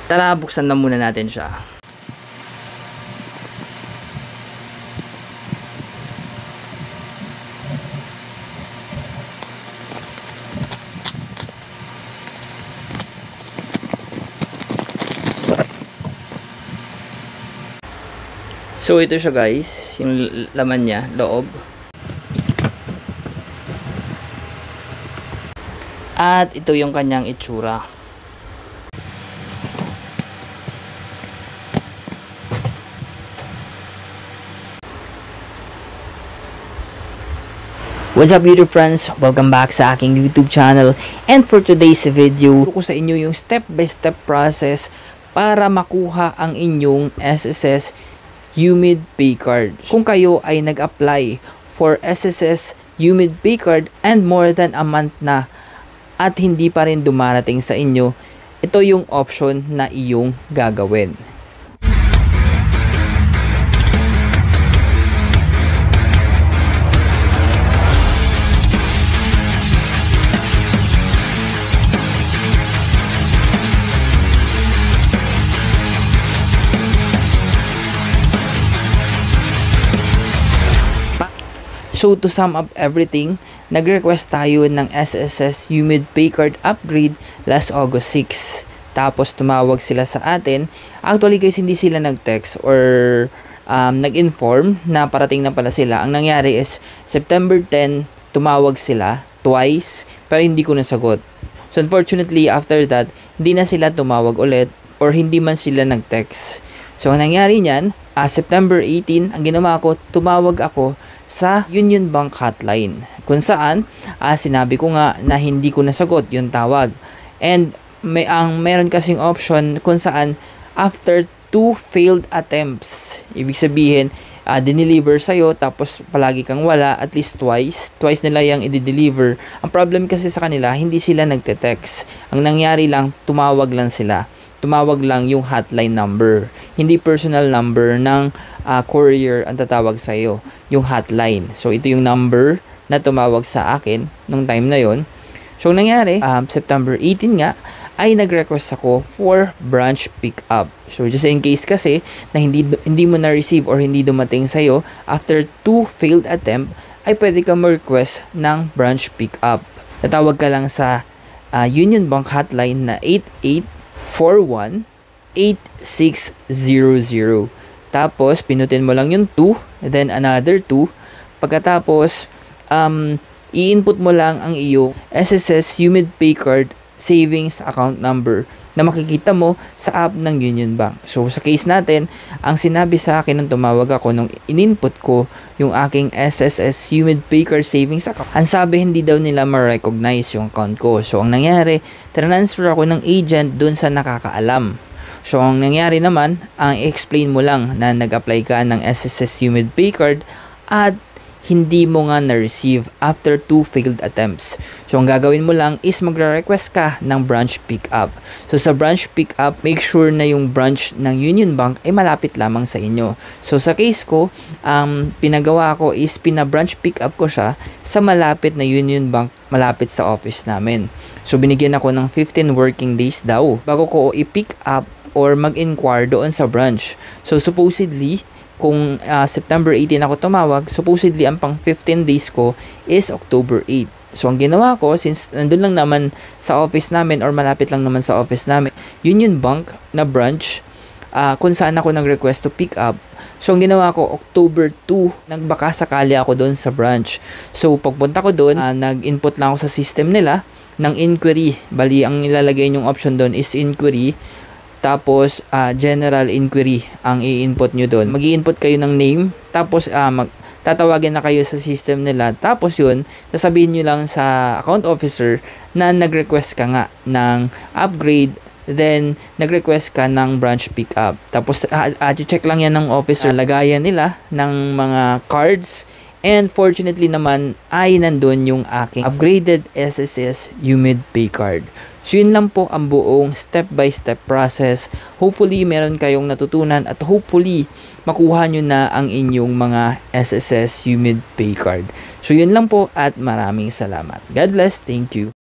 Tara, buksan na muna natin siya. So ito siya guys, yung laman niya, loob. At ito yung kanyang itsura. What's up YouTube friends? Welcome back sa aking YouTube channel. And for today's video, ko sa inyo yung step-by-step process para makuha ang inyong SSS UMID Pay Card. Kung kayo ay nag-apply for SSS UMID Pay Card and more than a month na at hindi pa rin dumarating sa inyo, ito yung option na iyong gagawin. So to sum up everything, nag-request tayo ng SSS UMID Pay Card upgrade last August 6. Tapos tumawag sila sa atin. Actually guys, hindi sila nag-text or nag-inform na parating na pala sila. Ang nangyari is September 10, tumawag sila twice pero hindi ko nasagot. So unfortunately after that, hindi na sila tumawag ulit or hindi man sila nag-text. So ang nangyari niyan, September 18, ang ginawa ko, tumawag ako sa Union Bank hotline kung saan sinabi ko nga na hindi ko nasagot yung tawag, and meron kasing option kung saan after 2 failed attempts, ibig sabihin dineliver sa'yo tapos palagi kang wala at least twice nila yung i-deliver. Ang problem kasi sa kanila, hindi sila nagte-text. Ang nangyari lang, tumawag lang yung hotline number, hindi personal number ng courier ang tatawag sa iyo, yung hotline. So ito yung number na tumawag sa akin nung time na yon. So nangyari, September 18 nga ay nag-request ako for branch pickup. So just in case kasi na hindi mo na receive or hindi dumating sa iyo after 2 failed attempt, ay pwede ka ma-request ng branch pickup. Tatawag ka lang sa Union Bank hotline na 8841-8600. Tapos, pinutin mo lang yung 2, then another 2. Pagkatapos, i-input mo lang ang iyong SSS UMID Pay Card savings account number na makikita mo sa app ng Union Bank. So, sa case natin, ang sinabi sa akin nung tumawag ako, nung in-input ko yung aking SSS UMID Pay Card savings account, ang sabi hindi daw nila ma-recognize yung account ko. So, ang nangyari, transfer ako ng agent dun sa nakakaalam. So, ang nangyari naman, ang explain mo lang na nag-apply ka ng SSS UMID Pay Card at hindi mo nga na-receive after 2 failed attempts. So, ang gagawin mo lang is magre-request ka ng branch pickup. So, sa branch pickup, make sure na yung branch ng Union Bank ay malapit lamang sa inyo. So, sa case ko, pinagawa ko is pina-branch pickup ko siya sa malapit na Union Bank, malapit sa office namin. So, binigyan ako ng 15 working days daw bago ko i-pick up or mag-inquire doon sa branch. So, supposedly, kung September 18 ako tumawag, supposedly ang pang 15 days ko is October 8. So, ang ginawa ko, since nandun lang naman sa office namin or malapit lang naman sa office namin, Union Bank na branch, kung saan ako nag-request to pick up. So, ang ginawa ko, October 2, nagbaka sakali ako doon sa branch. So, pagpunta ko doon, nag-input lang ako sa system nila ng inquiry. Bali, ang ilalagay yung option doon is inquiry. Tapos, general inquiry ang i-input nyo doon. Mag-i-input kayo ng name. Tapos, tatawagin na kayo sa system nila. Tapos yun, sasabihin nyo lang sa account officer na nag-request ka nga ng upgrade. Then, nag-request ka ng branch pickup. Tapos, check lang yan ng officer. Lagayan nila ng mga cards. And fortunately naman, ay nandun yung aking upgraded SSS UMID Pay Card. So, yun lang po ang buong step-by-step process. Hopefully, meron kayong natutunan at hopefully, makuha nyo na ang inyong mga SSS UMID Pay Card. So, yun lang po at maraming salamat. God bless. Thank you.